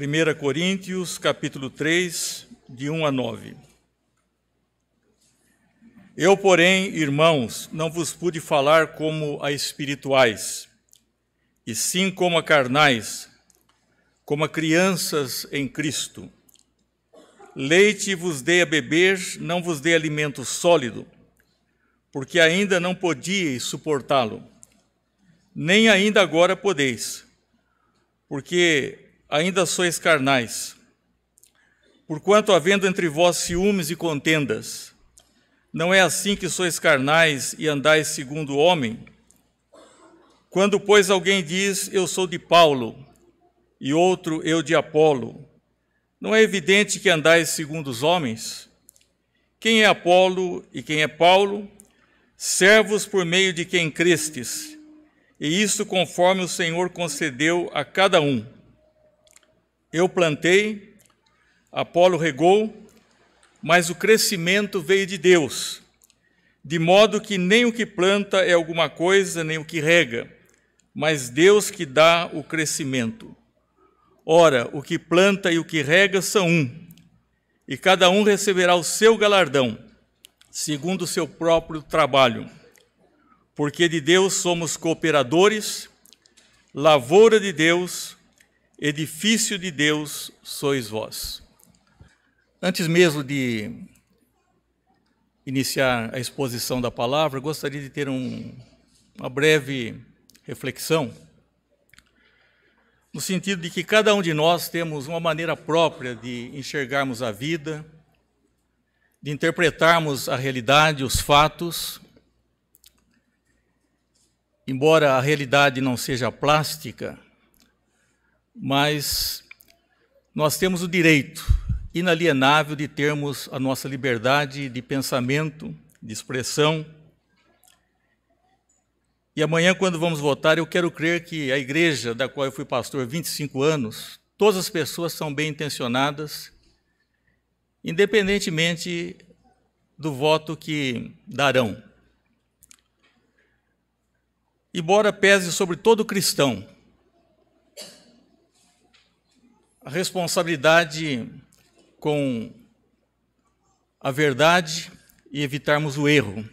1 Coríntios, capítulo 3, de 1 a 9. Eu, porém, irmãos, não vos pude falar como a espirituais, e sim como a carnais, como a crianças em Cristo. Leite vos dei a beber, não vos dei alimento sólido, porque ainda não podíeis suportá-lo, nem ainda agora podeis, porque ainda sois carnais. Porquanto, havendo entre vós ciúmes e contendas, não é assim que sois carnais e andais segundo o homem? Quando, pois, alguém diz, eu sou de Paulo, e outro, eu de Apolo, não é evidente que andais segundo os homens? Quem é Apolo e quem é Paulo? Servos por meio de quem crestes, e isto conforme o Senhor concedeu a cada um. Eu plantei, Apolo regou, mas o crescimento veio de Deus, de modo que nem o que planta é alguma coisa, nem o que rega, mas Deus que dá o crescimento. Ora, o que planta e o que rega são um, e cada um receberá o seu galardão, segundo o seu próprio trabalho. Porque de Deus somos cooperadores, lavoura de Deus, edifício de Deus sois vós. Antes mesmo de iniciar a exposição da palavra, gostaria de ter uma breve reflexão, no sentido de que cada um de nós temos uma maneira própria de enxergarmos a vida, de interpretarmos a realidade, os fatos. Embora a realidade não seja plástica, mas nós temos o direito inalienável de termos a nossa liberdade de pensamento, de expressão. E amanhã, quando vamos votar, eu quero crer que a igreja da qual eu fui pastor há 25 anos, todas as pessoas são bem intencionadas, independentemente do voto que darão. Embora pese sobre todo cristão a responsabilidade com a verdade e evitarmos o erro.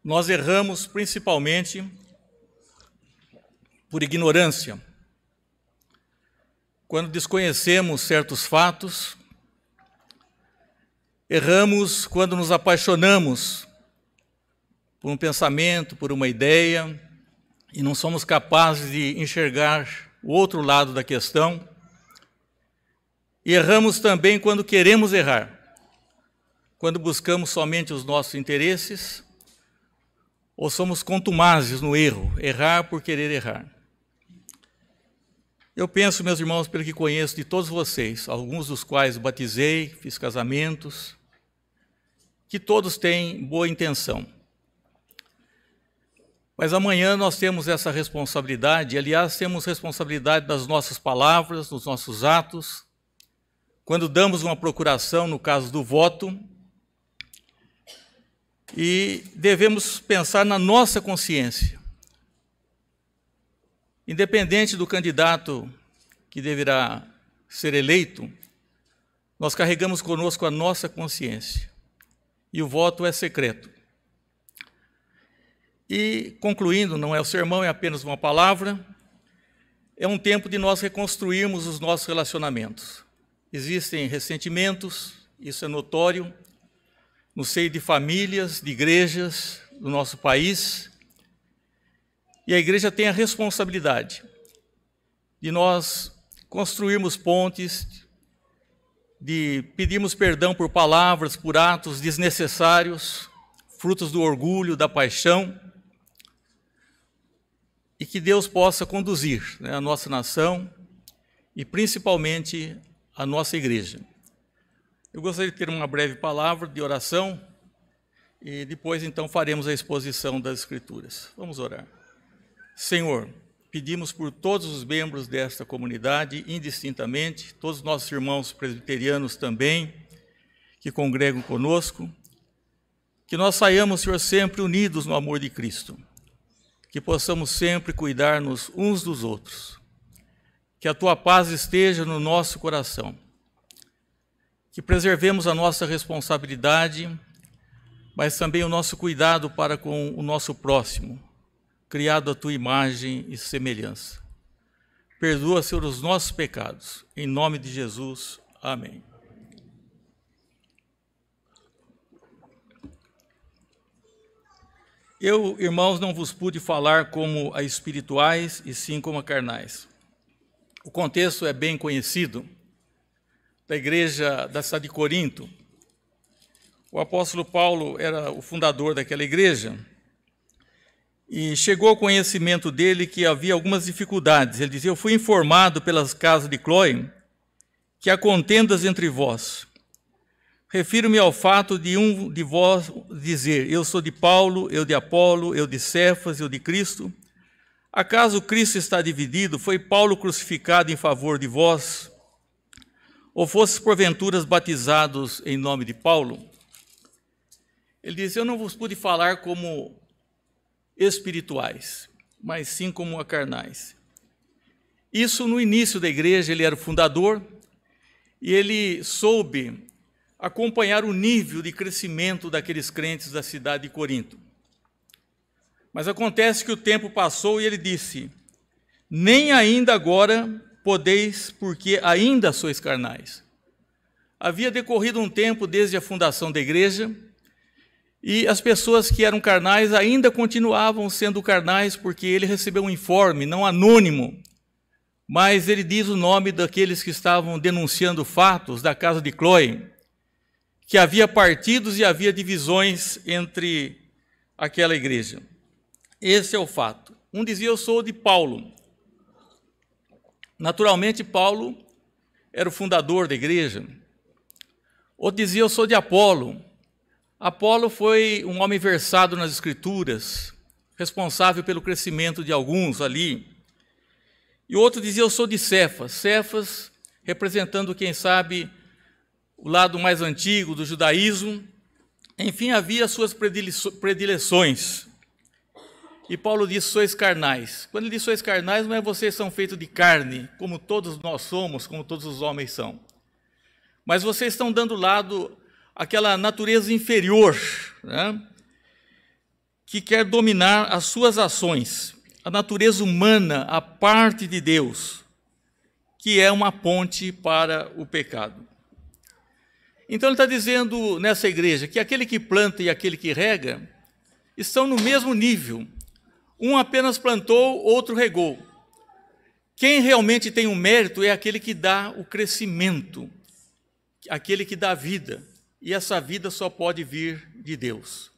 Nós erramos principalmente por ignorância. Quando desconhecemos certos fatos, erramos quando nos apaixonamos por um pensamento, por uma ideia, e não somos capazes de enxergar o outro lado da questão. E erramos também quando queremos errar, quando buscamos somente os nossos interesses, ou somos contumazes no erro, errar por querer errar. Eu penso, meus irmãos, pelo que conheço de todos vocês, alguns dos quais batizei, fiz casamentos, que todos têm boa intenção. Mas amanhã nós temos essa responsabilidade, aliás, temos responsabilidade das nossas palavras, dos nossos atos, quando damos uma procuração, no caso do voto, e devemos pensar na nossa consciência. Independente do candidato que deverá ser eleito, nós carregamos conosco a nossa consciência, e o voto é secreto. E, concluindo, não é o sermão, é apenas uma palavra, é um tempo de nós reconstruirmos os nossos relacionamentos. Existem ressentimentos, isso é notório, no seio de famílias, de igrejas do nosso país, e a igreja tem a responsabilidade de nós construirmos pontes, de pedirmos perdão por palavras, por atos desnecessários, frutos do orgulho, da paixão, e que Deus possa conduzir a nossa nação e principalmente a nossa igreja. Eu gostaria de ter uma breve palavra de oração e depois então faremos a exposição das Escrituras. Vamos orar. Senhor, pedimos por todos os membros desta comunidade, indistintamente, todos os nossos irmãos presbiterianos também, que congregam conosco, que nós saiamos, Senhor, sempre unidos no amor de Cristo, que possamos sempre cuidar-nos uns dos outros, que a tua paz esteja no nosso coração, que preservemos a nossa responsabilidade, mas também o nosso cuidado para com o nosso próximo, criado à tua imagem e semelhança. Perdoa, Senhor, os nossos pecados. Em nome de Jesus. Amém. Eu, irmãos, não vos pude falar como a espirituais, e sim como a carnais. O contexto é bem conhecido da igreja da cidade de Corinto. O apóstolo Paulo era o fundador daquela igreja, e chegou ao conhecimento dele que havia algumas dificuldades. Ele dizia: eu fui informado pelas casas de Cloé que há contendas entre vós. Refiro-me ao fato de um de vós dizer: eu sou de Paulo, eu de Apolo, eu de Cefas, eu de Cristo. Acaso Cristo está dividido? Foi Paulo crucificado em favor de vós? Ou fostes porventura batizados em nome de Paulo? Ele diz: eu não vos pude falar como espirituais, mas sim como a carnais. Isso no início da igreja. Ele era o fundador e ele soube acompanhar o nível de crescimento daqueles crentes da cidade de Corinto. Mas acontece que o tempo passou e ele disse: nem ainda agora podeis, porque ainda sois carnais. Havia decorrido um tempo desde a fundação da igreja, e as pessoas que eram carnais ainda continuavam sendo carnais, porque ele recebeu um informe, não anônimo, mas ele diz o nome daqueles que estavam denunciando fatos da casa de Cloé, que havia partidos e havia divisões entre aquela igreja. Esse é o fato. Um dizia: eu sou de Paulo. Naturalmente, Paulo era o fundador da igreja. Outro dizia: eu sou de Apolo. Apolo foi um homem versado nas Escrituras, responsável pelo crescimento de alguns ali. E outro dizia: eu sou de Cefas. Cefas, representando, quem sabe, o lado mais antigo do judaísmo. Enfim, havia suas predileções. E Paulo diz: sois carnais. Quando ele diz sois carnais, não é vocês são feitos de carne, como todos nós somos, como todos os homens são. Mas vocês estão dando lado àquela natureza inferior, né, que quer dominar as suas ações, a natureza humana, a parte de Deus, que é uma ponte para o pecado. Então ele está dizendo nessa igreja que aquele que planta e aquele que rega estão no mesmo nível. Um apenas plantou, outro regou. Quem realmente tem o mérito é aquele que dá o crescimento, aquele que dá vida. E essa vida só pode vir de Deus.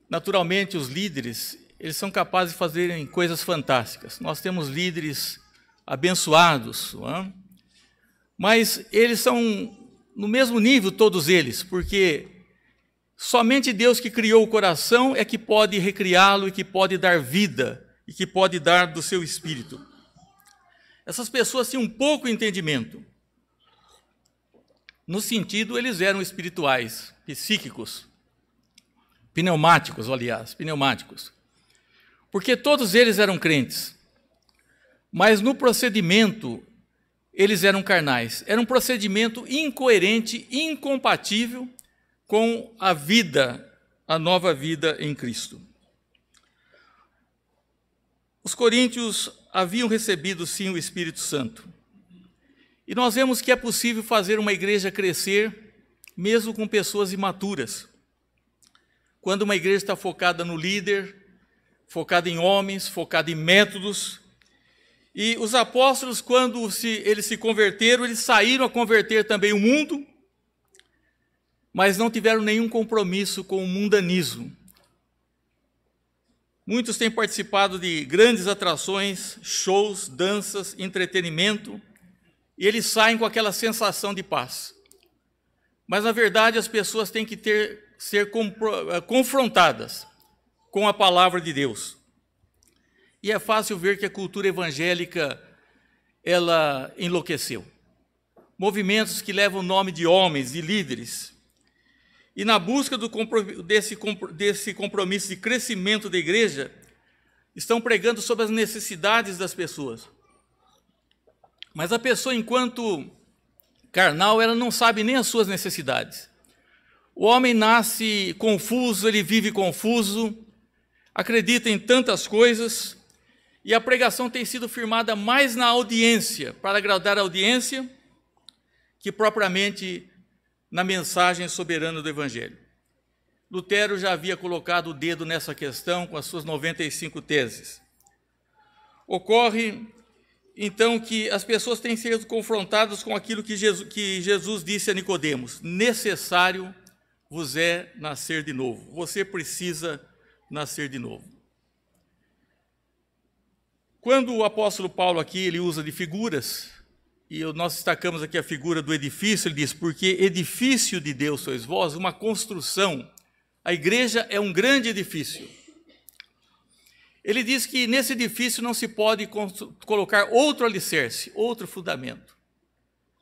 Naturalmente, os líderes, eles são capazes de fazerem coisas fantásticas. Nós temos líderes abençoados, não é? Mas eles são no mesmo nível, todos eles, porque somente Deus que criou o coração é que pode recriá-lo e que pode dar vida e que pode dar do seu espírito. Essas pessoas tinham pouco entendimento. No sentido, eles eram espirituais, psíquicos, pneumáticos. Porque todos eles eram crentes. Mas no procedimento, eles eram carnais. Era um procedimento incoerente, incompatível com a vida, a nova vida em Cristo. Os coríntios haviam recebido, sim, o Espírito Santo. E nós vemos que é possível fazer uma igreja crescer, mesmo com pessoas imaturas. Quando uma igreja está focada no líder, focada em homens, focada em métodos. E os apóstolos, quando eles se converteram, eles saíram a converter também o mundo, mas não tiveram nenhum compromisso com o mundanismo. Muitos têm participado de grandes atrações, shows, danças, entretenimento, e eles saem com aquela sensação de paz. Mas, na verdade, as pessoas têm que ser confrontadas com a palavra de Deus. E é fácil ver que a cultura evangélica, ela enlouqueceu. Movimentos que levam o nome de homens, de líderes. E na busca desse compromisso de crescimento da igreja, estão pregando sobre as necessidades das pessoas. Mas a pessoa, enquanto carnal, ela não sabe nem as suas necessidades. O homem nasce confuso, ele vive confuso, acredita em tantas coisas, e a pregação tem sido firmada mais na audiência, para agradar a audiência, que propriamente na mensagem soberana do Evangelho. Lutero já havia colocado o dedo nessa questão com as suas 95 teses. Ocorre, então, que as pessoas têm sido confrontadas com aquilo que Jesus disse a Nicodemos: necessário vos é nascer de novo. Você precisa nascer de novo. Quando o apóstolo Paulo aqui, ele usa de figuras, e nós destacamos aqui a figura do edifício, ele diz: porque edifício de Deus sois vós, uma construção. A igreja é um grande edifício. Ele diz que nesse edifício não se pode colocar outro alicerce, outro fundamento.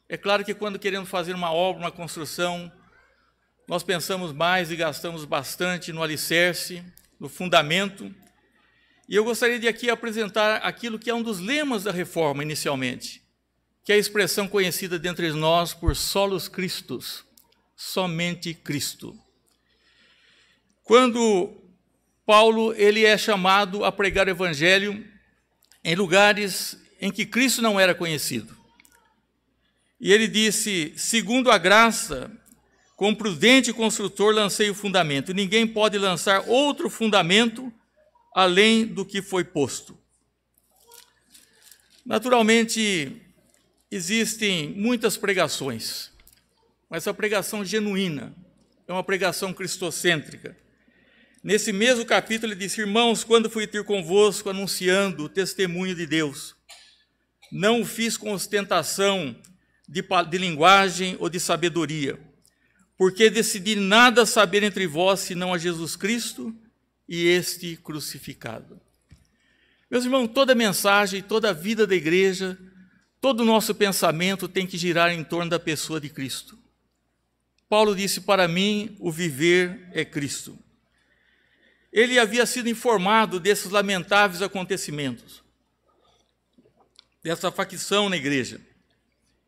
É claro que quando queremos fazer uma obra, uma construção, nós pensamos mais e gastamos bastante no alicerce, no fundamento. E eu gostaria de aqui apresentar aquilo que é um dos lemas da reforma inicialmente, que é a expressão conhecida dentre nós por solos Christus, somente Cristo. Quando Paulo ele é chamado a pregar o evangelho em lugares em que Cristo não era conhecido. E ele disse: segundo a graça, com prudente construtor lancei o fundamento. Ninguém pode lançar outro fundamento além do que foi posto. Naturalmente, existem muitas pregações, mas a pregação genuína é uma pregação cristocêntrica. Nesse mesmo capítulo ele disse: irmãos, quando fui ter convosco anunciando o testemunho de Deus, não o fiz com ostentação de linguagem ou de sabedoria, porque decidi nada saber entre vós, senão a Jesus Cristo e este crucificado. Meus irmãos, toda mensagem, toda a vida da igreja, todo o nosso pensamento tem que girar em torno da pessoa de Cristo. Paulo disse: para mim, o viver é Cristo. Ele havia sido informado desses lamentáveis acontecimentos, dessa facção na igreja.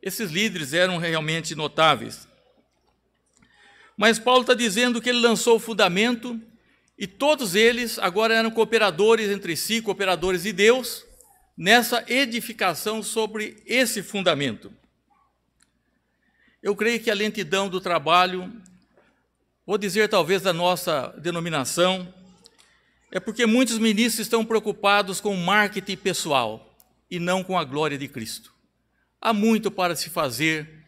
Esses líderes eram realmente notáveis. Mas Paulo está dizendo que ele lançou o fundamento e todos eles agora eram cooperadores entre si, cooperadores de Deus, nessa edificação sobre esse fundamento. Eu creio que a lentidão do trabalho, vou dizer talvez da nossa denominação, é porque muitos ministros estão preocupados com o marketing pessoal e não com a glória de Cristo. Há muito para se fazer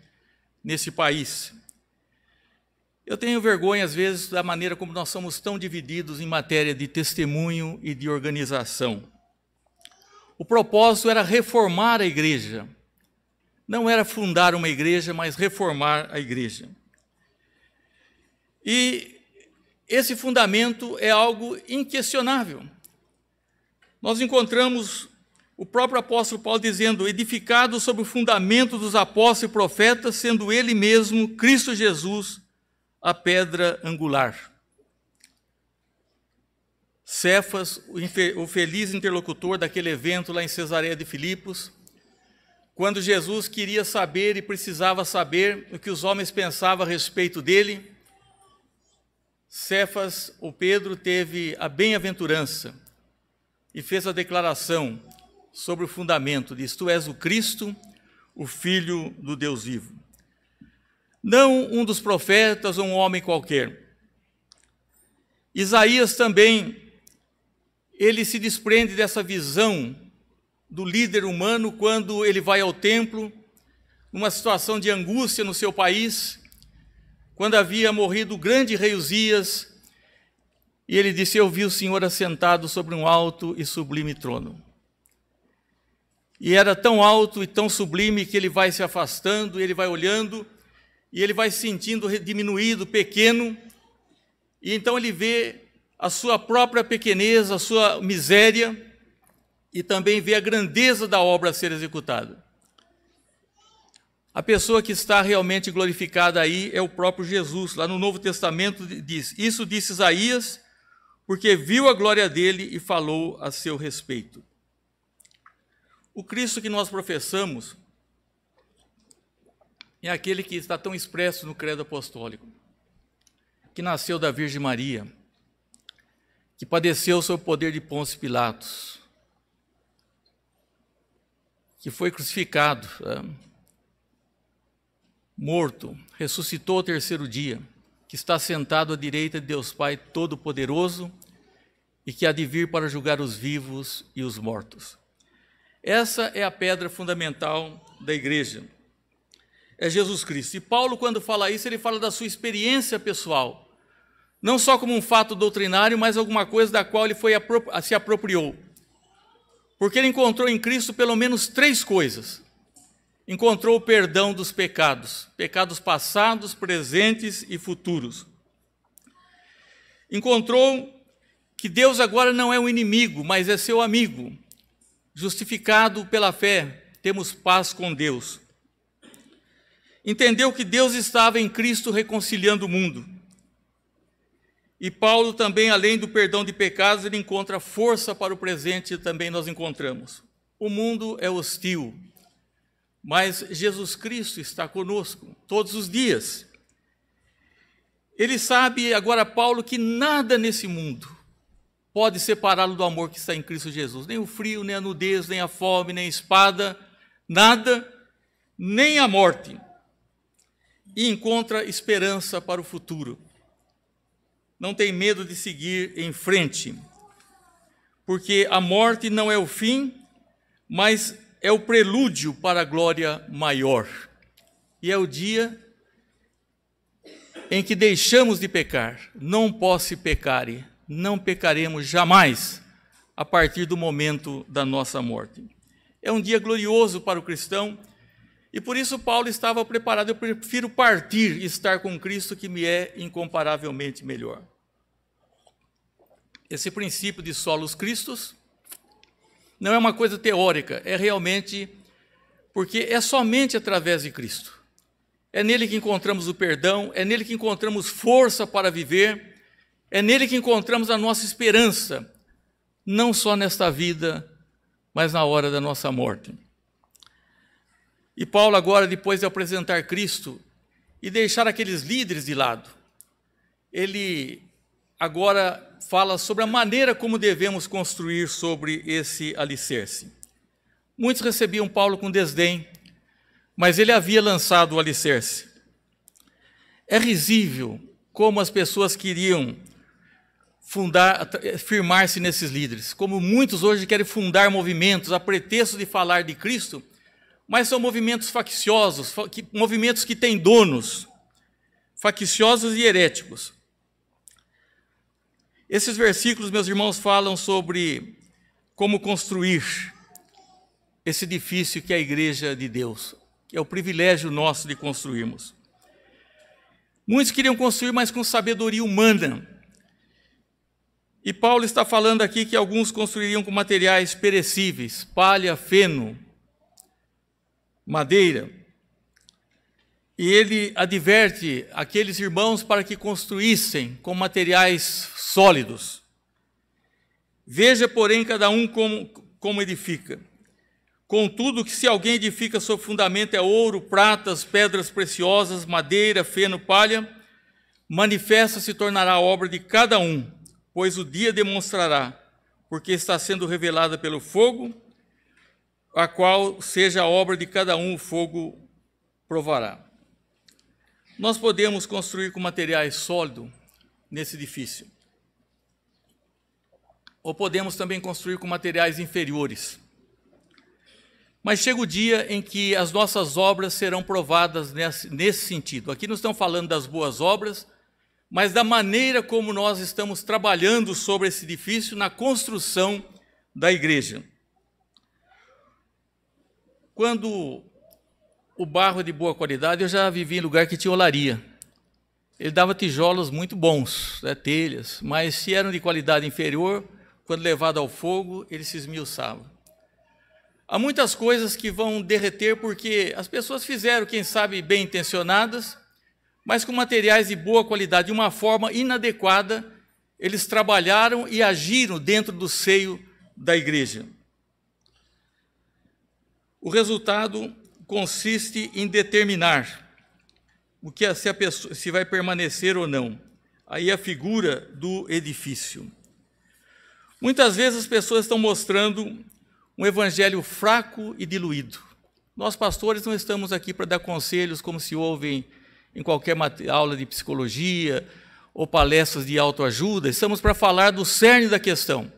nesse país. Eu tenho vergonha, às vezes, da maneira como nós somos tão divididos em matéria de testemunho e de organização. O propósito era reformar a igreja. Não era fundar uma igreja, mas reformar a igreja. E esse fundamento é algo inquestionável. Nós encontramos o próprio apóstolo Paulo dizendo: edificado sobre o fundamento dos apóstolos e profetas, sendo ele mesmo, Cristo Jesus, a pedra angular. Cefas, o feliz interlocutor daquele evento lá em Cesareia de Filipos, quando Jesus queria saber e precisava saber o que os homens pensavam a respeito dele, Cefas, o Pedro, teve a bem-aventurança e fez a declaração sobre o fundamento, diz: tu és o Cristo, o Filho do Deus vivo. Não um dos profetas ou um homem qualquer. Isaías também, ele se desprende dessa visão do líder humano quando ele vai ao templo, numa situação de angústia no seu país, quando havia morrido o grande rei Uzias, e ele disse: eu vi o Senhor assentado sobre um alto e sublime trono. E era tão alto e tão sublime que ele vai se afastando, ele vai olhando, e ele vai se sentindo diminuído, pequeno, e então ele vê a sua própria pequenez, a sua miséria, e também vê a grandeza da obra a ser executada. A pessoa que está realmente glorificada aí é o próprio Jesus. Lá no Novo Testamento diz: isso disse Isaías, porque viu a glória dele e falou a seu respeito. O Cristo que nós professamos é aquele que está tão expresso no credo apostólico, que nasceu da Virgem Maria, que padeceu sob o poder de Pôncio Pilatos, que foi crucificado, morto, ressuscitou ao terceiro dia, que está sentado à direita de Deus Pai Todo-Poderoso e que há de vir para julgar os vivos e os mortos. Essa é a pedra fundamental da igreja. É Jesus Cristo. E Paulo, quando fala isso, ele fala da sua experiência pessoal. Não só como um fato doutrinário, mas alguma coisa da qual ele se apropriou. Porque ele encontrou em Cristo pelo menos 3 coisas. Encontrou o perdão dos pecados, pecados passados, presentes e futuros. Encontrou que Deus agora não é um inimigo, mas é seu amigo. Justificado pela fé, temos paz com Deus. Entendeu que Deus estava em Cristo reconciliando o mundo. E Paulo também, além do perdão de pecados, ele encontra força para o presente, também nós encontramos. O mundo é hostil, mas Jesus Cristo está conosco todos os dias. Ele sabe, agora Paulo, que nada nesse mundo pode separá-lo do amor que está em Cristo Jesus. Nem o frio, nem a nudez, nem a fome, nem a espada, nada, nem a morte. E encontra esperança para o futuro. Não tem medo de seguir em frente, porque a morte não é o fim, mas é o prelúdio para a glória maior. E é o dia em que deixamos de pecar. Não posse pecare, não pecaremos jamais a partir do momento da nossa morte. É um dia glorioso para o cristão, e por isso Paulo estava preparado. Eu prefiro partir e estar com Cristo, que me é incomparavelmente melhor. Esse princípio de solos Christus não é uma coisa teórica, é realmente porque é somente através de Cristo. É nele que encontramos o perdão, é nele que encontramos força para viver, é nele que encontramos a nossa esperança, não só nesta vida, mas na hora da nossa morte. E Paulo agora, depois de apresentar Cristo e deixar aqueles líderes de lado, ele agora fala sobre a maneira como devemos construir sobre esse alicerce. Muitos recebiam Paulo com desdém, mas ele havia lançado o alicerce. É risível como as pessoas queriam firmar-se nesses líderes, como muitos hoje querem fundar movimentos a pretexto de falar de Cristo, mas são movimentos facciosos, movimentos que têm donos, facciosos e heréticos. Esses versículos, meus irmãos, falam sobre como construir esse edifício que é a igreja de Deus, que é o privilégio nosso de construirmos. Muitos queriam construir, mas com sabedoria humana. E Paulo está falando aqui que alguns construiriam com materiais perecíveis, palha, feno, madeira. E ele adverte aqueles irmãos para que construíssem com materiais sólidos. Veja, porém, cada um como edifica. Contudo, que se alguém edifica sobre fundamento é ouro, pratas, pedras preciosas, madeira, feno, palha, manifesta se tornará a obra de cada um, pois o dia demonstrará, porque está sendo revelada pelo fogo, a qual seja a obra de cada um, o fogo provará. Nós podemos construir com materiais sólidos nesse edifício. Ou podemos também construir com materiais inferiores. Mas chega o dia em que as nossas obras serão provadas nesse sentido. Aqui não estamos falando das boas obras, mas da maneira como nós estamos trabalhando sobre esse edifício na construção da igreja. Quando o barro é de boa qualidade, eu já vivi em lugar que tinha olaria. Ele dava tijolos muito bons, telhas, mas se eram de qualidade inferior, quando levado ao fogo, ele se esmiuçava. Há muitas coisas que vão derreter porque as pessoas fizeram, quem sabe, bem intencionadas, mas com materiais de boa qualidade, de uma forma inadequada, eles trabalharam e agiram dentro do seio da igreja. O resultado consiste em determinar o que se a pessoa se vai permanecer ou não. Aí a figura do edifício. Muitas vezes as pessoas estão mostrando um evangelho fraco e diluído. Nós, pastores, não estamos aqui para dar conselhos como se ouvem em qualquer aula de psicologia ou palestras de autoajuda. Estamos para falar do cerne da questão.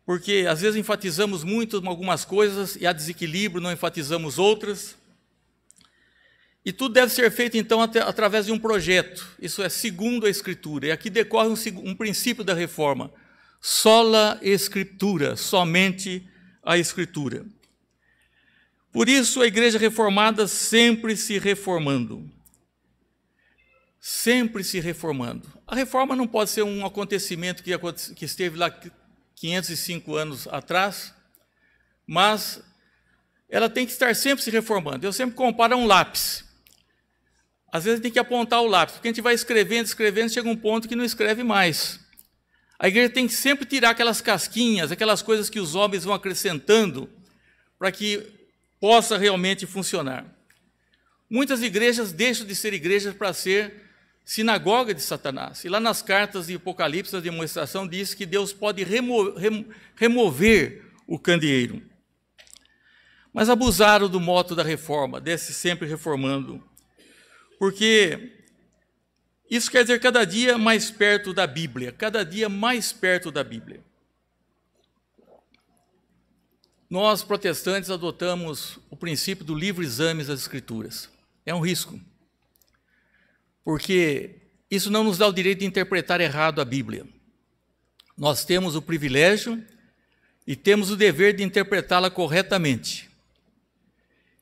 Porque às vezes enfatizamos muito em algumas coisas e há desequilíbrio, não enfatizamos outras. E tudo deve ser feito, então, através de um projeto. Isso é segundo a Escritura. E aqui decorre um princípio da reforma. Sola Escritura, somente a Escritura. Por isso, a Igreja Reformada sempre se reformando. Sempre se reformando. A reforma não pode ser um acontecimento que esteve lá 505 anos atrás, mas ela tem que estar sempre se reformando. Eu sempre comparo a um lápis. Às vezes tem que apontar o lápis, porque a gente vai escrevendo, chega um ponto que não escreve mais. A igreja tem que sempre tirar aquelas casquinhas, aquelas coisas que os homens vão acrescentando, para que possa realmente funcionar. Muitas igrejas deixam de ser igrejas para ser sinagoga de Satanás. E lá nas cartas de Apocalipse, a demonstração diz que Deus pode remover o candeeiro. Mas abusaram do moto da reforma, desse sempre reformando. Porque isso quer dizer cada dia mais perto da Bíblia, cada dia mais perto da Bíblia. Nós, protestantes, adotamos o princípio do livre exame das Escrituras. É um risco, porque isso não nos dá o direito de interpretar errado a Bíblia. Nós temos o privilégio e temos o dever de interpretá-la corretamente.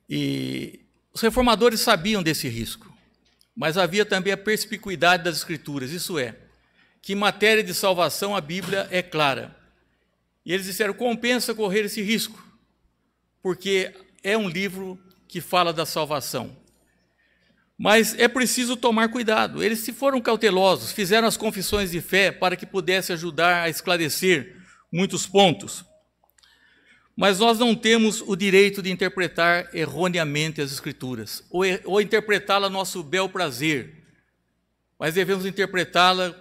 E os reformadores sabiam desse risco. Mas havia também a perspicuidade das Escrituras, isso é, que em matéria de salvação a Bíblia é clara. E eles disseram, compensa correr esse risco, porque é um livro que fala da salvação. Mas é preciso tomar cuidado. Eles se foram cautelosos, fizeram as confissões de fé para que pudesse ajudar a esclarecer muitos pontos. Mas nós não temos o direito de interpretar erroneamente as Escrituras, ou interpretá-la a nosso bel prazer, mas devemos interpretá-la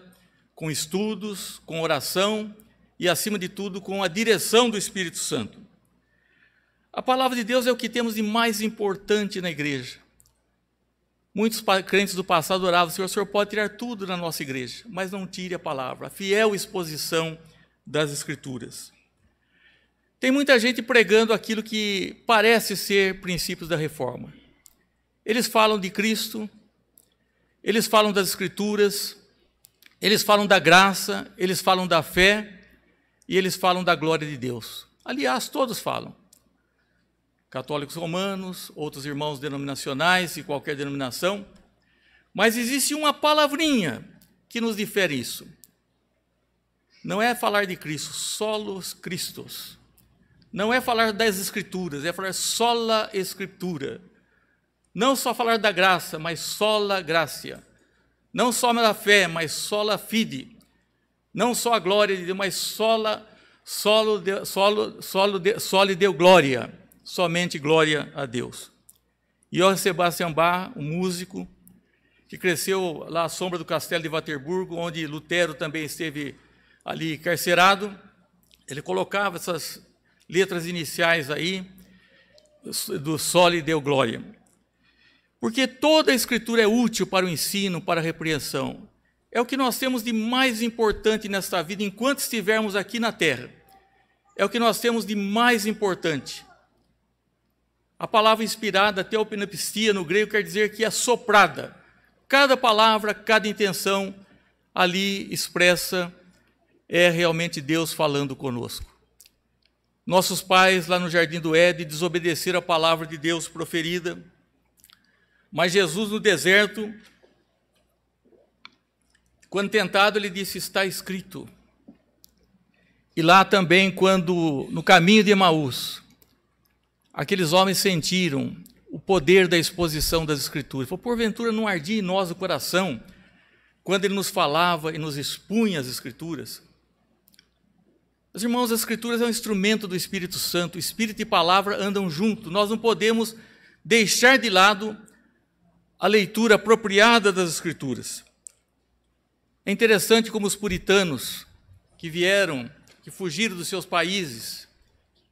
com estudos, com oração e, acima de tudo, com a direção do Espírito Santo. A palavra de Deus é o que temos de mais importante na igreja. Muitos crentes do passado oravam, o Senhor pode tirar tudo na nossa igreja, mas não tire a palavra, a fiel exposição das Escrituras. Tem muita gente pregando aquilo que parece ser princípios da reforma. Eles falam de Cristo, eles falam das Escrituras, eles falam da graça, eles falam da fé e eles falam da glória de Deus. Aliás, todos falam. Católicos romanos, outros irmãos denominacionais de qualquer denominação. Mas existe uma palavrinha que nos difere isso. Não é falar de Cristo, solos Christos. Não é falar das Escrituras, é falar sola Escritura. Não só falar da graça, mas sola gratia. Não só da fé, mas sola fide. Não só a glória de Deus, mas soli Deo glória. Somente glória a Deus. Johann Sebastian Bach, um músico, que cresceu lá à sombra do castelo de Waterburgo, onde Lutero também esteve ali carcerado, ele colocava essas letras iniciais aí, do Soli Deo Glória. Porque toda a Escritura é útil para o ensino, para a repreensão. É o que nós temos de mais importante nesta vida, enquanto estivermos aqui na terra. É o que nós temos de mais importante. A palavra inspirada, teopneustia, no grego, quer dizer que é soprada. Cada palavra, cada intenção ali expressa é realmente Deus falando conosco. Nossos pais, lá no Jardim do Éden, desobedeceram a palavra de Deus proferida, mas Jesus, no deserto, quando tentado, ele disse, está escrito. E lá também, quando, no caminho de Emaús, aqueles homens sentiram o poder da exposição das Escrituras. Falou, porventura não ardia em nós o coração quando ele nos falava e nos expunha as Escrituras. Meus irmãos, as Escrituras é um instrumento do Espírito Santo. O Espírito e palavra andam juntos. Nós não podemos deixar de lado a leitura apropriada das Escrituras. É interessante como os puritanos que fugiram dos seus países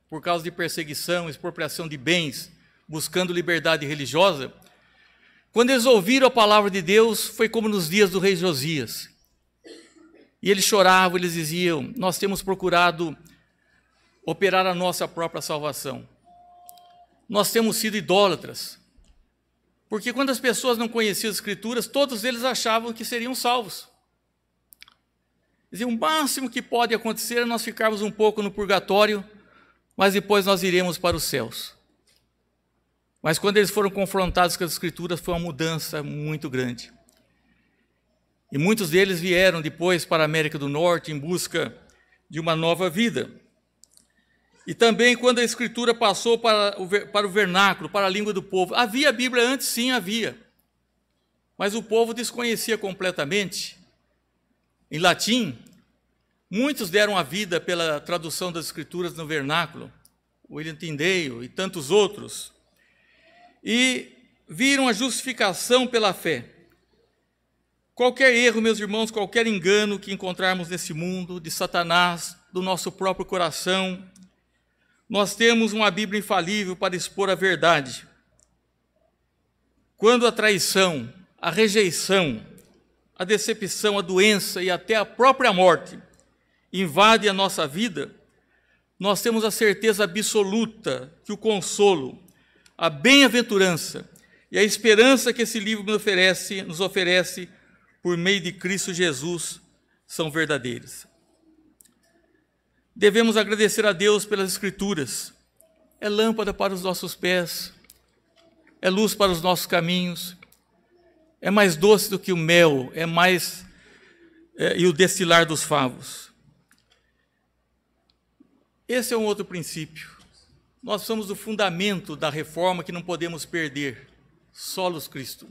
por causa de perseguição, expropriação de bens, buscando liberdade religiosa, quando eles ouviram a palavra de Deus, foi como nos dias do rei Josias. E eles choravam, eles diziam: nós temos procurado operar a nossa própria salvação. Nós temos sido idólatras. Porque quando as pessoas não conheciam as Escrituras, todos eles achavam que seriam salvos. Diziam: o máximo que pode acontecer é nós ficarmos um pouco no purgatório, mas depois nós iremos para os céus. Mas quando eles foram confrontados com as Escrituras, foi uma mudança muito grande. E muitos deles vieram depois para a América do Norte em busca de uma nova vida. E também quando a Escritura passou para o vernáculo, para a língua do povo. Havia a Bíblia antes? Sim, havia. Mas o povo desconhecia completamente. Em latim, muitos deram a vida pela tradução das Escrituras no vernáculo. William Tyndale e tantos outros. E viram a justificação pela fé. Qualquer erro, meus irmãos, qualquer engano que encontrarmos nesse mundo, de Satanás, do nosso próprio coração, nós temos uma Bíblia infalível para expor a verdade. Quando a traição, a rejeição, a decepção, a doença e até a própria morte invade a nossa vida, nós temos a certeza absoluta que o consolo, a bem-aventurança e a esperança que esse livro nos oferece por meio de Cristo Jesus são verdadeiras. Devemos agradecer a Deus pelas Escrituras. É lâmpada para os nossos pés, é luz para os nossos caminhos, é mais doce do que o mel, e o destilar dos favos. Esse é um outro princípio. Nós somos do fundamento da reforma que não podemos perder, solos Cristo.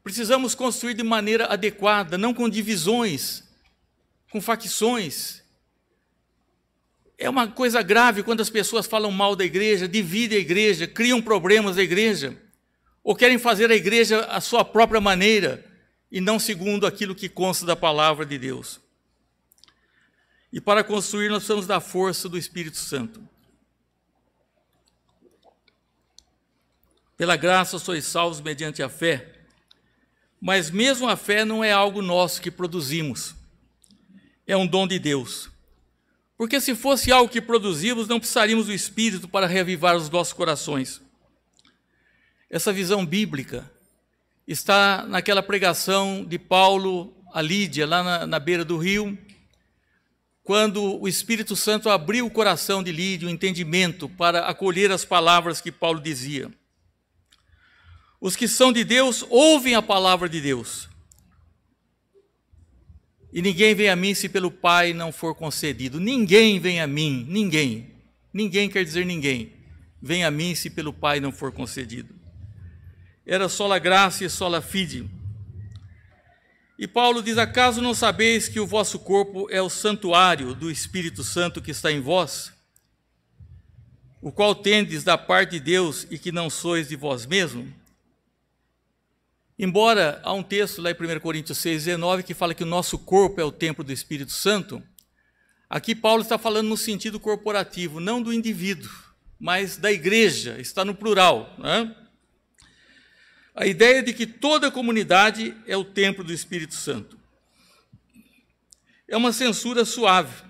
Precisamos construir de maneira adequada, não com divisões, com facções. É uma coisa grave quando as pessoas falam mal da igreja, dividem a igreja, criam problemas da igreja, ou querem fazer a igreja à sua própria maneira, e não segundo aquilo que consta da palavra de Deus. E para construir, nós precisamos da força do Espírito Santo. Pela graça sois salvos mediante a fé, mas mesmo a fé não é algo nosso que produzimos, é um dom de Deus. Porque se fosse algo que produzimos, não precisaríamos do Espírito para reavivar os nossos corações. Essa visão bíblica está naquela pregação de Paulo a Lídia, lá na beira do rio, quando o Espírito Santo abriu o coração de Lídia, o entendimento, para acolher as palavras que Paulo dizia. Os que são de Deus ouvem a palavra de Deus. E ninguém vem a mim se pelo Pai não for concedido. Ninguém vem a mim, ninguém. Ninguém quer dizer ninguém. Vem a mim se pelo Pai não for concedido. Era sola graça e sola fide. E Paulo diz: acaso não sabeis que o vosso corpo é o santuário do Espírito Santo que está em vós, o qual tendes da parte de Deus e que não sois de vós mesmos? Embora há um texto lá em 1 Coríntios 6,19 que fala que o nosso corpo é o templo do Espírito Santo, aqui Paulo está falando no sentido corporativo, não do indivíduo, mas da igreja, está no plural, né? A ideia de que toda a comunidade é o templo do Espírito Santo. É uma censura suave.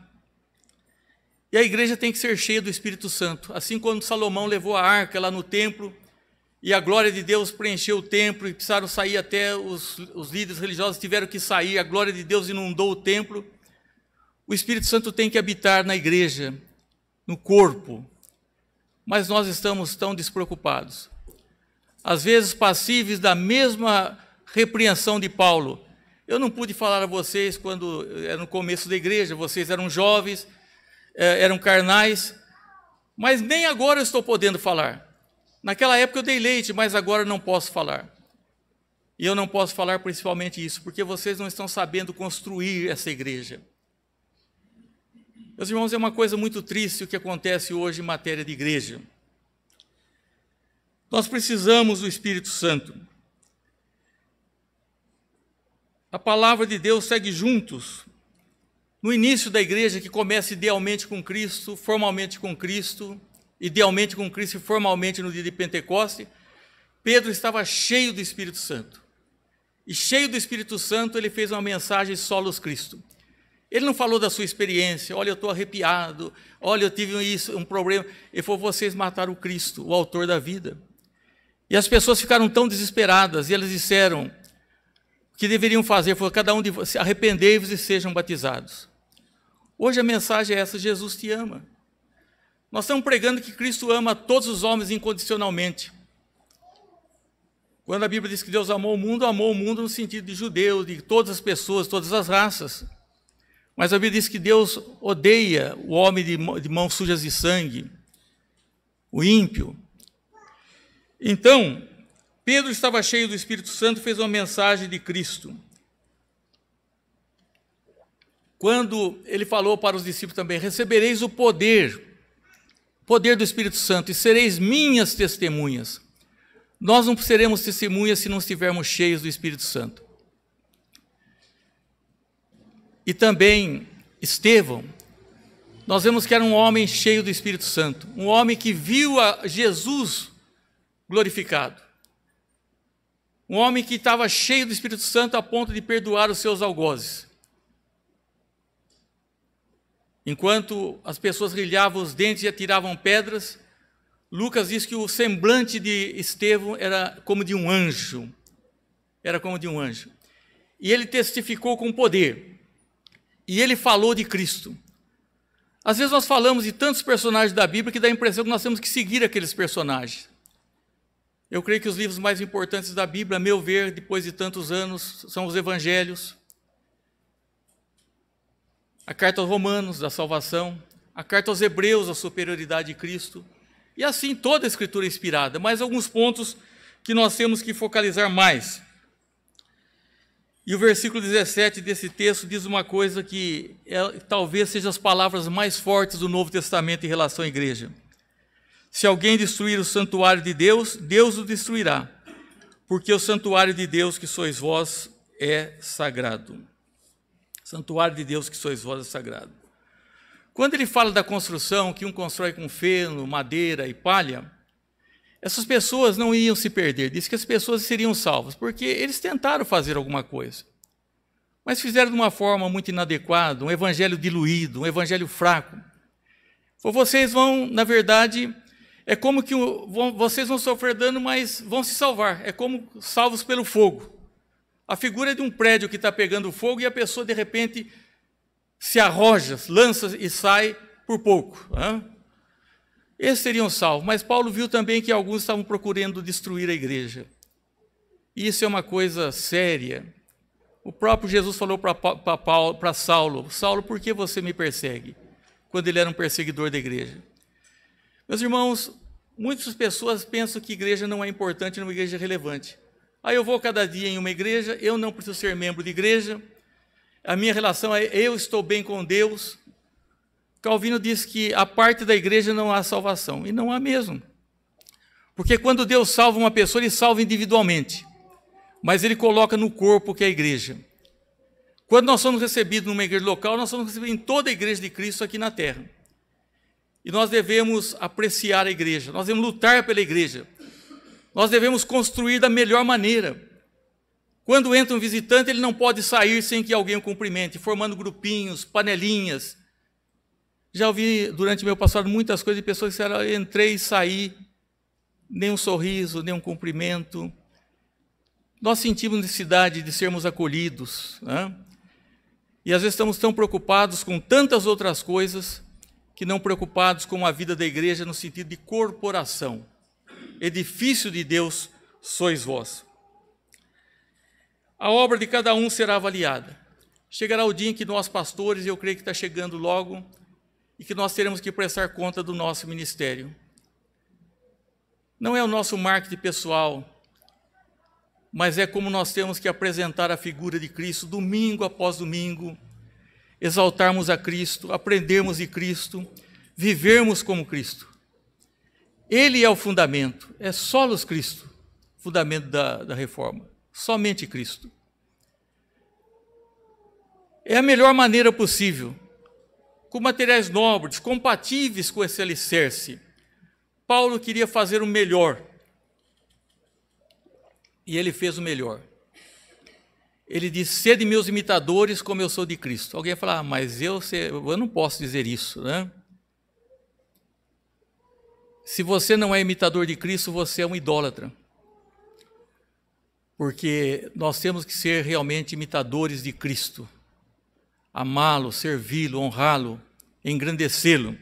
E a igreja tem que ser cheia do Espírito Santo. Assim quando Salomão levou a arca lá no templo, e a glória de Deus preencheu o templo, e precisaram sair até os líderes religiosos tiveram que sair, a glória de Deus inundou o templo. O Espírito Santo tem que habitar na igreja, no corpo. Mas nós estamos tão despreocupados. Às vezes passíveis da mesma repreensão de Paulo. Eu não pude falar a vocês quando era no começo da igreja, vocês eram jovens, eram carnais, mas nem agora eu estou podendo falar. Naquela época eu dei leite, mas agora não posso falar. E eu não posso falar principalmente isso, porque vocês não estão sabendo construir essa igreja. Meus irmãos, é uma coisa muito triste o que acontece hoje em matéria de igreja. Nós precisamos do Espírito Santo. A palavra de Deus segue juntos. No início da igreja, que começa idealmente com Cristo, formalmente com Cristo, idealmente com Cristo e formalmente no dia de Pentecoste, Pedro estava cheio do Espírito Santo. E cheio do Espírito Santo, ele fez uma mensagem solos Cristo. Ele não falou da sua experiência, olha, eu estou arrepiado, olha, eu tive isso, um problema. Ele falou, vocês mataram o Cristo, o autor da vida. E as pessoas ficaram tão desesperadas, e elas disseram, o que deveriam fazer foi cada um de vocês, arrependei-vos e sejam batizados. Hoje a mensagem é essa, Jesus te ama. Nós estamos pregando que Cristo ama todos os homens incondicionalmente. Quando a Bíblia diz que Deus amou o mundo no sentido de judeu, de todas as pessoas, todas as raças. Mas a Bíblia diz que Deus odeia o homem de mãos sujas de sangue, o ímpio. Então, Pedro estava cheio do Espírito Santo e fez uma mensagem de Cristo. Quando ele falou para os discípulos também, recebereis o poder do Espírito Santo, e sereis minhas testemunhas. Nós não seremos testemunhas se não estivermos cheios do Espírito Santo. E também Estevão, nós vemos que era um homem cheio do Espírito Santo, um homem que viu a Jesus glorificado, um homem que estava cheio do Espírito Santo a ponto de perdoar os seus algozes. Enquanto as pessoas rilhavam os dentes e atiravam pedras, Lucas diz que o semblante de Estevão era como de um anjo. Era como de um anjo. E ele testificou com poder. E ele falou de Cristo. Às vezes nós falamos de tantos personagens da Bíblia que dá a impressão que nós temos que seguir aqueles personagens. Eu creio que os livros mais importantes da Bíblia, a meu ver, depois de tantos anos, são os Evangelhos, a carta aos Romanos, da salvação, a carta aos Hebreus, da superioridade de Cristo, e assim toda a Escritura é inspirada, mas alguns pontos que nós temos que focalizar mais. E o versículo 17 desse texto diz uma coisa que talvez seja as palavras mais fortes do Novo Testamento em relação à igreja. Se alguém destruir o santuário de Deus, Deus o destruirá, porque o santuário de Deus que sois vós é sagrado. Santuário de Deus que sois vós é sagrado. Quando ele fala da construção, que um constrói com feno, madeira e palha, essas pessoas não iam se perder. Diz que as pessoas seriam salvas, porque eles tentaram fazer alguma coisa, mas fizeram de uma forma muito inadequada, um evangelho diluído, um evangelho fraco. Vocês vão, na verdade, é como que vocês vão sofrer dano, mas vão se salvar. É como salvos pelo fogo. A figura é de um prédio que está pegando fogo e a pessoa, de repente, se arroja, lança e sai por pouco. Esses seriam salvos. Mas Paulo viu também que alguns estavam procurando destruir a igreja. E isso é uma coisa séria. O próprio Jesus falou para Saulo, Saulo, por que você me persegue? Quando ele era um perseguidor da igreja. Meus irmãos, muitas pessoas pensam que igreja não é importante, não é uma igreja relevante. Aí eu vou cada dia em uma igreja, eu não preciso ser membro de igreja, a minha relação é eu estou bem com Deus. Calvino diz que a parte da igreja não há salvação, e não há mesmo. Porque quando Deus salva uma pessoa, Ele salva individualmente, mas Ele coloca no corpo que é a igreja. Quando nós somos recebidos numa igreja local, nós somos recebidos em toda a igreja de Cristo aqui na terra. E nós devemos apreciar a igreja, nós devemos lutar pela igreja, nós devemos construir da melhor maneira. Quando entra um visitante, ele não pode sair sem que alguém o cumprimente, formando grupinhos, panelinhas. Já ouvi durante meu passado muitas coisas de pessoas que disseram, eu entrei e saí, nem um sorriso, nem um cumprimento. Nós sentimos necessidade de sermos acolhidos, né? E às vezes estamos tão preocupados com tantas outras coisas, que não preocupados com a vida da igreja no sentido de corporação. Edifício de Deus sois vós. A obra de cada um será avaliada. Chegará o dia em que nós, pastores, e eu creio que está chegando logo, e que nós teremos que prestar conta do nosso ministério. Não é o nosso marketing pessoal, mas é como nós temos que apresentar a figura de Cristo domingo após domingo, exaltarmos a Cristo, aprendermos de Cristo, vivermos como Cristo. Ele é o fundamento, é solos Cristo, fundamento da reforma, somente Cristo. É a melhor maneira possível, com materiais nobres, compatíveis com esse alicerce. Paulo queria fazer o melhor, e ele fez o melhor. Ele disse: sede meus imitadores como eu sou de Cristo. Alguém vai falar: mas eu não posso dizer isso, né? Se você não é imitador de Cristo, você é um idólatra. Porque nós temos que ser realmente imitadores de Cristo. Amá-lo, servi-lo, honrá-lo, engrandecê-lo.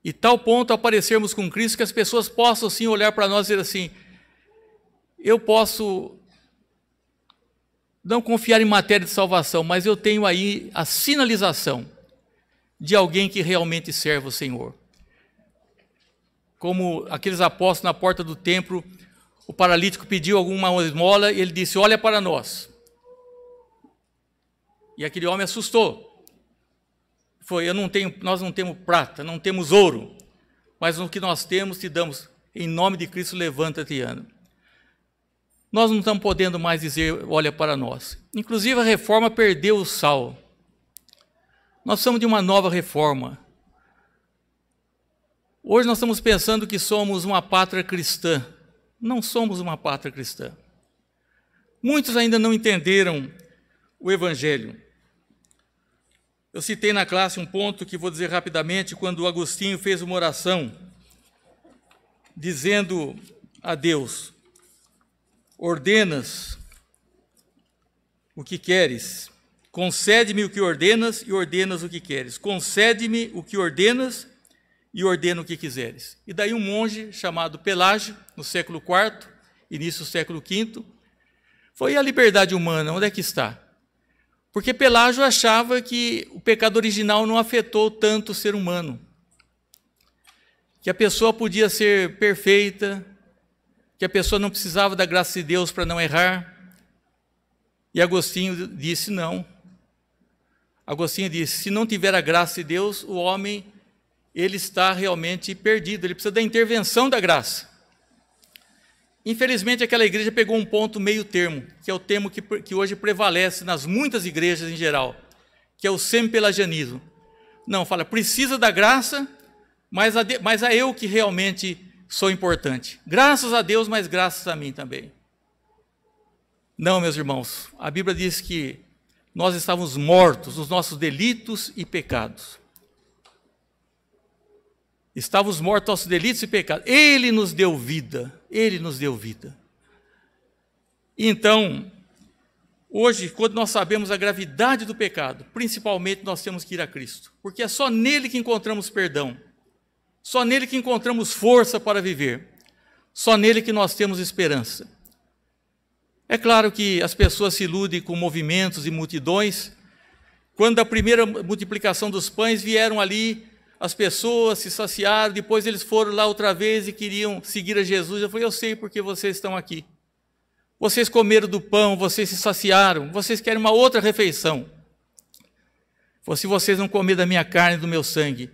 E tal ponto aparecermos com Cristo que as pessoas possam sim olhar para nós e dizer assim: eu posso não confiar em matéria de salvação, mas eu tenho aí a sinalização de alguém que realmente serve o Senhor. Como aqueles apóstolos na porta do templo, o paralítico pediu alguma esmola e ele disse: olha para nós. E aquele homem assustou. Nós não temos prata, não temos ouro, mas o que nós temos te damos. Em nome de Cristo, levanta-te e anda. Nós não estamos podendo mais dizer: olha para nós. Inclusive a reforma perdeu o sal. Nós somos de uma nova reforma. Hoje nós estamos pensando que somos uma pátria cristã. Não somos uma pátria cristã. Muitos ainda não entenderam o Evangelho. Eu citei na classe um ponto que vou dizer rapidamente, quando Agostinho fez uma oração, dizendo a Deus: ordenas o que queres, concede-me o que ordenas e ordenas o que queres, concede-me o que ordenas e ordena o que quiseres. E daí um monge chamado Pelágio, no século IV, início do século V, foi: a liberdade humana, onde é que está? Porque Pelágio achava que o pecado original não afetou tanto o ser humano, que a pessoa podia ser perfeita, que a pessoa não precisava da graça de Deus para não errar. E Agostinho disse: não. Agostinho disse: se não tiver a graça de Deus, o homem, ele está realmente perdido, ele precisa da intervenção da graça. Infelizmente, aquela igreja pegou um ponto meio termo, que é o termo que hoje prevalece nas muitas igrejas em geral, que é o semi-pelagianismo. Não, fala, precisa da graça, mas a eu que realmente sou importante. Graças a Deus, mas graças a mim também. Não, meus irmãos, a Bíblia diz que nós estávamos mortos nos nossos delitos e pecados. Estávamos mortos aos delitos e pecados. Ele nos deu vida. Ele nos deu vida. Então, hoje, quando nós sabemos a gravidade do pecado, principalmente nós temos que ir a Cristo. Porque é só nele que encontramos perdão. Só nele que encontramos força para viver. Só nele que nós temos esperança. É claro que as pessoas se iludem com movimentos e multidões. Quando a primeira multiplicação dos pães, vieram ali as pessoas, se saciaram, depois eles foram lá outra vez e queriam seguir a Jesus. Eu falei: eu sei porque vocês estão aqui. Vocês comeram do pão, vocês se saciaram, vocês querem uma outra refeição. Se vocês não comerem da minha carne e do meu sangue.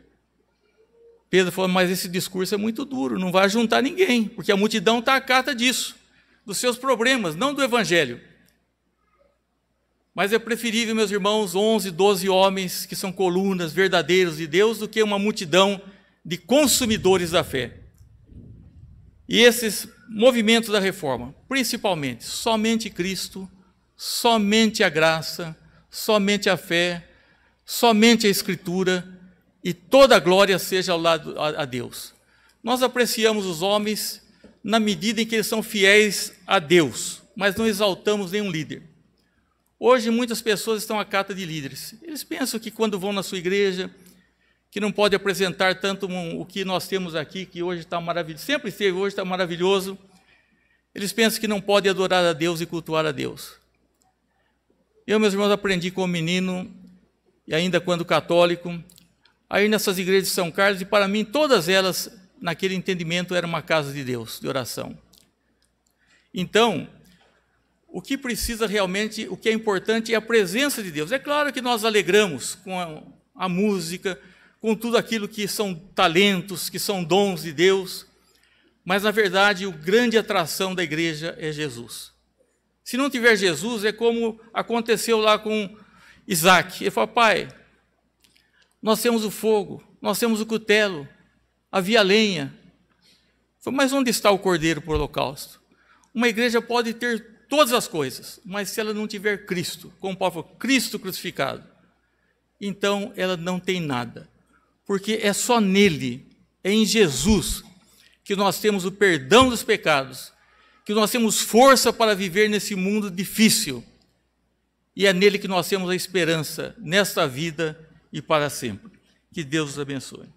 Pedro falou: mas esse discurso é muito duro, não vai juntar ninguém, porque a multidão está à cata disso, dos seus problemas, não do Evangelho. Mas é preferível, meus irmãos, 11, 12 homens que são colunas verdadeiros de Deus do que uma multidão de consumidores da fé. E esses movimentos da reforma, principalmente, somente Cristo, somente a graça, somente a fé, somente a Escritura, e toda a glória seja ao lado a Deus. Nós apreciamos os homens na medida em que eles são fiéis a Deus, mas não exaltamos nenhum líder. Hoje muitas pessoas estão à cata de líderes. Eles pensam que quando vão na sua igreja, que não pode apresentar tanto o que nós temos aqui, que hoje está maravilhoso, sempre esteve, hoje está maravilhoso. Eles pensam que não pode adorar a Deus e cultuar a Deus. Eu, meus irmãos, aprendi como menino, e ainda quando católico, a ir nessas igrejas de São Carlos, e para mim todas elas, naquele entendimento, eram uma casa de Deus, de oração. Então, o que precisa realmente, o que é importante é a presença de Deus. É claro que nós alegramos com a música, com tudo aquilo que são talentos, que são dons de Deus, mas, na verdade, a grande atração da igreja é Jesus. Se não tiver Jesus, é como aconteceu lá com Isaac. Ele falou: pai, nós temos o fogo, nós temos o cutelo, havia lenha. Falei: mas onde está o cordeiro para o holocausto? Uma igreja pode ter todas as coisas, mas se ela não tiver Cristo, como Paulo falou, Cristo crucificado, então ela não tem nada. Porque é só nele, é em Jesus, que nós temos o perdão dos pecados, que nós temos força para viver nesse mundo difícil. E é nele que nós temos a esperança, nesta vida e para sempre. Que Deus os abençoe.